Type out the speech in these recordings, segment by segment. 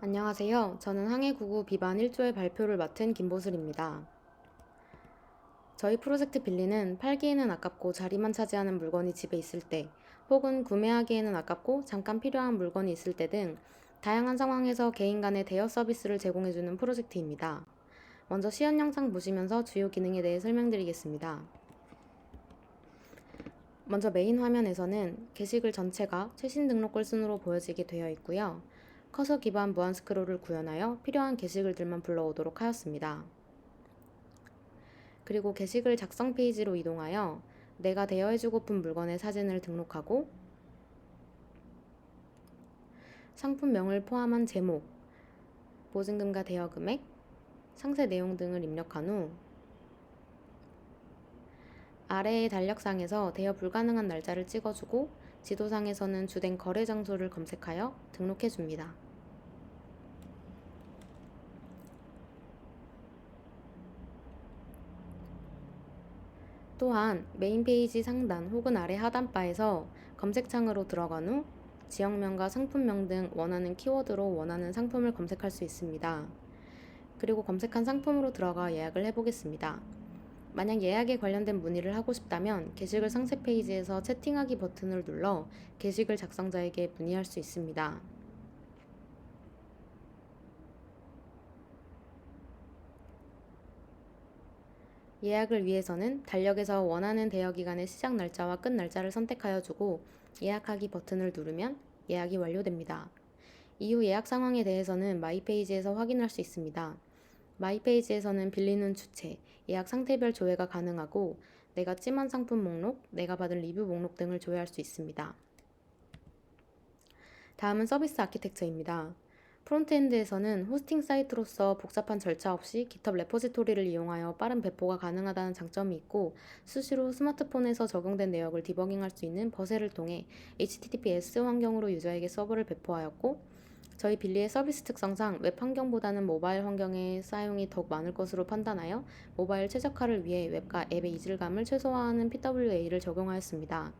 안녕하세요. 저는 항해구구 비반 1조의 발표를 맡은 김보슬입니다. 저희 프로젝트 빌리는 팔기에는 아깝고 자리만 차지하는 물건이 집에 있을 때, 혹은 구매하기에는 아깝고 잠깐 필요한 물건이 있을 때 등 다양한 상황에서 개인 간의 대여 서비스를 제공해주는 프로젝트입니다. 먼저 시연 영상 보시면서 주요 기능에 대해 설명드리겠습니다. 먼저 메인 화면에서는 게시글 전체가 최신 등록글 순으로 보여지게 되어 있고요. 커서 기반 무한 스크롤을 구현하여 필요한 게시글들만 불러오도록 하였습니다. 그리고 게시글 작성 페이지로 이동하여 내가 대여해주고픈 물건의 사진을 등록하고 상품명을 포함한 제목, 보증금과 대여 금액, 상세 내용 등을 입력한 후 아래의 달력상에서 대여 불가능한 날짜를 찍어주고 지도상에서는 주된 거래 장소를 검색하여 등록해줍니다. 또한 메인 페이지 상단 혹은 아래 하단바에서 검색창으로 들어간 후 지역명과 상품명 등 원하는 키워드로 원하는 상품을 검색할 수 있습니다. 그리고 검색한 상품으로 들어가 예약을 해보겠습니다. 만약 예약에 관련된 문의를 하고 싶다면 게시글 상세 페이지에서 채팅하기 버튼을 눌러 게시글 작성자에게 문의할 수 있습니다. 예약을 위해서는 달력에서 원하는 대여 기간의 시작 날짜와 끝 날짜를 선택하여 주고 예약하기 버튼을 누르면 예약이 완료됩니다. 이후 예약 상황에 대해서는 마이 페이지에서 확인할 수 있습니다. 마이 페이지에서는 빌리는 주체, 예약 상태별 조회가 가능하고 내가 찜한 상품 목록, 내가 받은 리뷰 목록 등을 조회할 수 있습니다. 다음은 서비스 아키텍처입니다. 프론트엔드에서는 호스팅 사이트로서 복잡한 절차 없이 GitHub 레포지토리를 이용하여 빠른 배포가 가능하다는 장점이 있고 수시로 스마트폰에서 적용된 내역을 디버깅할 수 있는 버셀을 통해 HTTPS 환경으로 유저에게 서버를 배포하였고 저희 빌리의 서비스 특성상 웹 환경보다는 모바일 환경의 사용이 더욱 많을 것으로 판단하여 모바일 최적화를 위해 웹과 앱의 이질감을 최소화하는 PWA를 적용하였습니다.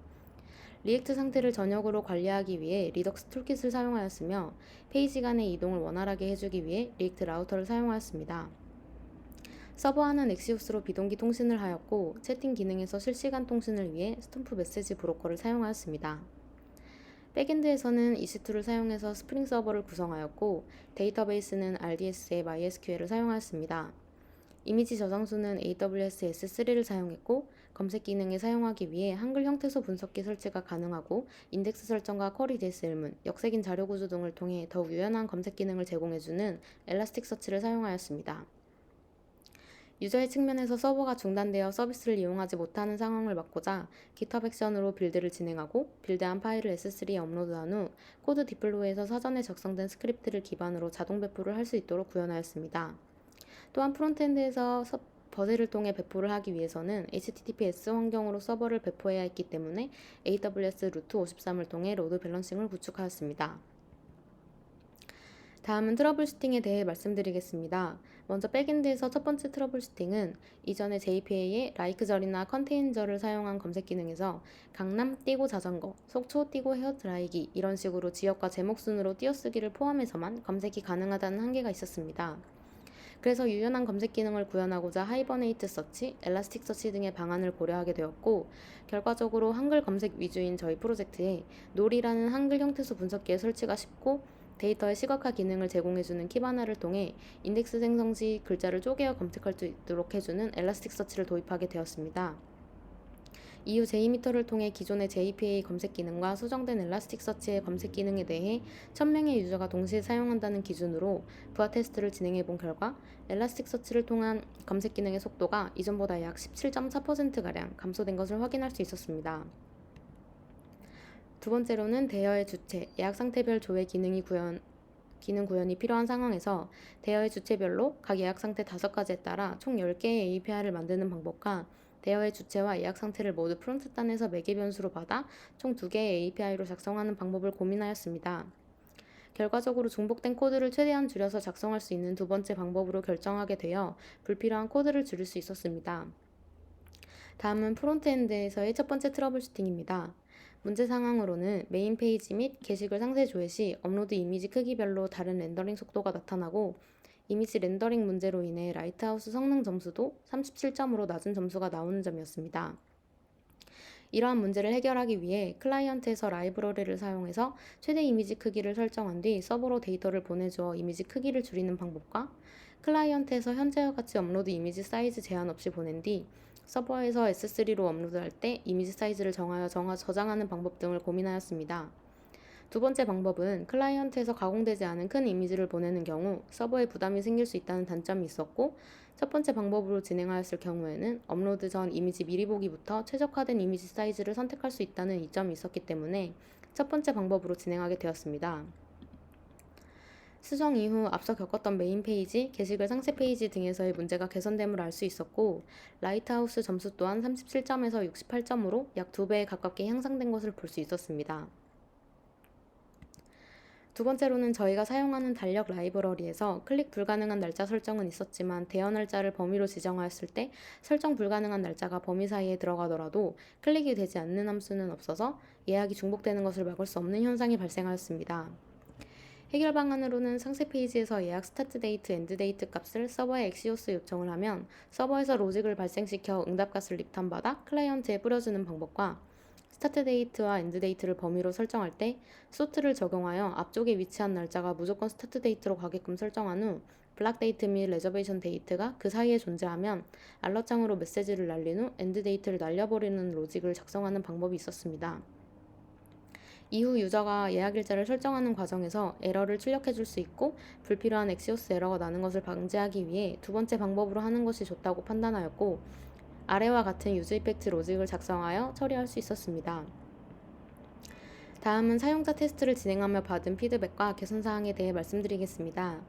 리액트 상태를 전역으로 관리하기 위해 리덕스 툴킷을 사용하였으며 페이지 간의 이동을 원활하게 해주기 위해 리액트 라우터를 사용하였습니다. 서버와는 엑시오스로 비동기 통신을 하였고 채팅 기능에서 실시간 통신을 위해 스톰프 메시지 브로커를 사용하였습니다. 백엔드에서는 EC2를 사용해서 스프링 서버를 구성하였고 데이터베이스는 RDS의 MySQL을 사용하였습니다. 이미지 저장소는 AWS S3를 사용했고 검색 기능에 사용하기 위해 한글 형태소 분석기 설치가 가능하고 인덱스 설정과 쿼리 DSL문, 역색인 자료 구조 등을 통해 더욱 유연한 검색 기능을 제공해주는 엘라스틱서치를 사용하였습니다. 유저의 측면에서 서버가 중단되어 서비스를 이용하지 못하는 상황을 막고자 GitHub 액션으로 빌드를 진행하고 빌드한 파일을 S3에 업로드한 후 코드 디플로이에서 사전에 작성된 스크립트를 기반으로 자동 배포를 할 수 있도록 구현하였습니다. 또한 프론트엔드에서 버셀을 통해 배포를 하기 위해서는 HTTPS 환경으로 서버를 배포해야 했기 때문에 AWS 루트 53을 통해 로드 밸런싱을 구축하였습니다. 다음은 트러블슈팅에 대해 말씀드리겠습니다. 먼저 백엔드에서 첫 번째 트러블슈팅은 이전의 JPA의 라이크절이나 컨테인절을 사용한 검색 기능에서 강남 띄고 자전거, 속초 띄고 헤어드라이기 이런 식으로 지역과 제목 순으로 띄어쓰기를 포함해서만 검색이 가능하다는 한계가 있었습니다. 그래서 유연한 검색 기능을 구현하고자 하이버네이트 서치, 엘라스틱 서치 등의 방안을 고려하게 되었고 결과적으로 한글 검색 위주인 저희 프로젝트에 놀이라는 한글 형태소 분석기의 설치가 쉽고 데이터의 시각화 기능을 제공해주는 키바나를 통해 인덱스 생성 시 글자를 쪼개어 검색할 수 있도록 해주는 엘라스틱 서치를 도입하게 되었습니다. 이후 JMeter를 통해 기존의 JPA 검색 기능과 수정된 엘라스틱 서치의 검색 기능에 대해 1000명의 유저가 동시에 사용한다는 기준으로 부하 테스트를 진행해 본 결과 엘라스틱 서치를 통한 검색 기능의 속도가 이전보다 약 17.4%가량 감소된 것을 확인할 수 있었습니다. 두 번째로는 대여의 주체, 예약 상태별 조회 기능 구현이 필요한 상황에서 대여의 주체별로 각 예약 상태 5가지에 따라 총 10개의 API를 만드는 방법과 대여의 주체와 예약 상태를 모두 프론트단에서 매개 변수로 받아 총 2개의 API로 작성하는 방법을 고민하였습니다. 결과적으로 중복된 코드를 최대한 줄여서 작성할 수 있는 두 번째 방법으로 결정하게 되어 불필요한 코드를 줄일 수 있었습니다. 다음은 프론트엔드에서의 첫 번째 트러블슈팅입니다. 문제 상황으로는 메인 페이지 및 게시글 상세 조회 시 업로드 이미지 크기별로 다른 렌더링 속도가 나타나고 이미지 렌더링 문제로 인해 라이트하우스 성능 점수도 37점으로 낮은 점수가 나오는 점이었습니다. 이러한 문제를 해결하기 위해 클라이언트에서 라이브러리를 사용해서 최대 이미지 크기를 설정한 뒤 서버로 데이터를 보내주어 이미지 크기를 줄이는 방법과 클라이언트에서 현재와 같이 업로드 이미지 사이즈 제한 없이 보낸 뒤 서버에서 S3로 업로드할 때 이미지 사이즈를 정하여 저장하는 방법 등을 고민하였습니다. 두 번째 방법은 클라이언트에서 가공되지 않은 큰 이미지를 보내는 경우 서버에 부담이 생길 수 있다는 단점이 있었고, 첫 번째 방법으로 진행하였을 경우에는 업로드 전 이미지 미리 보기부터 최적화된 이미지 사이즈를 선택할 수 있다는 이점이 있었기 때문에 첫 번째 방법으로 진행하게 되었습니다. 수정 이후 앞서 겪었던 메인 페이지, 게시글 상세 페이지 등에서의 문제가 개선됨을 알 수 있었고, 라이트하우스 점수 또한 37점에서 68점으로 약 2배에 가깝게 향상된 것을 볼 수 있었습니다. 두 번째로는 저희가 사용하는 달력 라이브러리에서 클릭 불가능한 날짜 설정은 있었지만 대여 날짜를 범위로 지정하였을 때 설정 불가능한 날짜가 범위 사이에 들어가더라도 클릭이 되지 않는 함수는 없어서 예약이 중복되는 것을 막을 수 없는 현상이 발생하였습니다. 해결 방안으로는 상세 페이지에서 예약 스타트 데이트, 엔드 데이트 값을 서버에 엑시오스 요청을 하면 서버에서 로직을 발생시켜 응답 값을 리턴받아 클라이언트에 뿌려주는 방법과 스타트 데이트와 엔드 데이트를 범위로 설정할 때 소트를 적용하여 앞쪽에 위치한 날짜가 무조건 스타트 데이트로 가게끔 설정한 후 블락 데이트 및 레저베이션 데이트가 그 사이에 존재하면 알럿창으로 메시지를 날린 후 엔드 데이트를 날려버리는 로직을 작성하는 방법이 있었습니다. 이후 유저가 예약 일자를 설정하는 과정에서 에러를 출력해 줄 수 있고 불필요한 엑시오스 에러가 나는 것을 방지하기 위해 두 번째 방법으로 하는 것이 좋다고 판단하였고, 아래와 같은 유즈 이펙트 로직을 작성하여 처리할 수 있었습니다. 다음은 사용자 테스트를 진행하며 받은 피드백과 개선 사항에 대해 말씀드리겠습니다.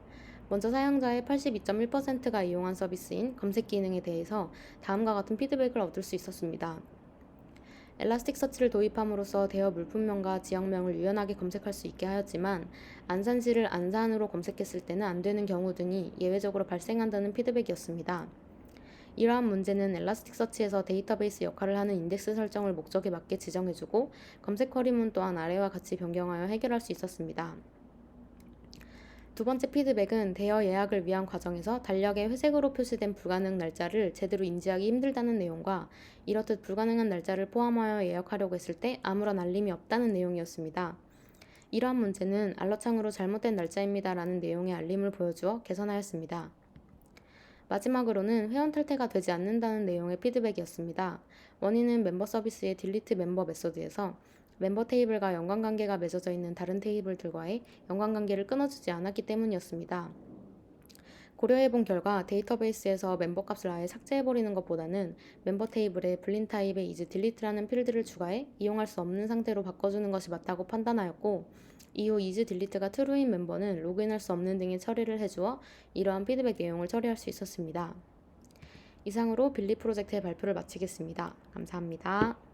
먼저 사용자의 82.1%가 이용한 서비스인 검색 기능에 대해서 다음과 같은 피드백을 얻을 수 있었습니다. 엘라스틱서치를 도입함으로써 대여 물품명과 지역명을 유연하게 검색할 수 있게 하였지만 안산시를 안산으로 검색했을 때는 안 되는 경우 등이 예외적으로 발생한다는 피드백이었습니다. 이러한 문제는 엘라스틱서치에서 데이터베이스 역할을 하는 인덱스 설정을 목적에 맞게 지정해주고 검색 쿼리문 또한 아래와 같이 변경하여 해결할 수 있었습니다. 두 번째 피드백은 대여 예약을 위한 과정에서 달력에 회색으로 표시된 불가능 날짜를 제대로 인지하기 힘들다는 내용과 이렇듯 불가능한 날짜를 포함하여 예약하려고 했을 때 아무런 알림이 없다는 내용이었습니다. 이러한 문제는 알럿창으로 잘못된 날짜입니다 라는 내용의 알림을 보여주어 개선하였습니다. 마지막으로는 회원 탈퇴가 되지 않는다는 내용의 피드백이었습니다. 원인은 멤버 서비스의 딜리트 멤버 메소드에서 멤버 테이블과 연관관계가 맺어져 있는 다른 테이블들과의 연관관계를 끊어주지 않았기 때문이었습니다. 고려해본 결과 데이터베이스에서 멤버 값을 아예 삭제해버리는 것보다는 멤버 테이블에 불린 타입의 is delete라는 필드를 추가해 이용할 수 없는 상태로 바꿔주는 것이 맞다고 판단하였고, 이후 is delete가 true인 멤버는 로그인할 수 없는 등의 처리를 해주어 이러한 피드백 내용을 처리할 수 있었습니다. 이상으로 빌리 프로젝트의 발표를 마치겠습니다. 감사합니다.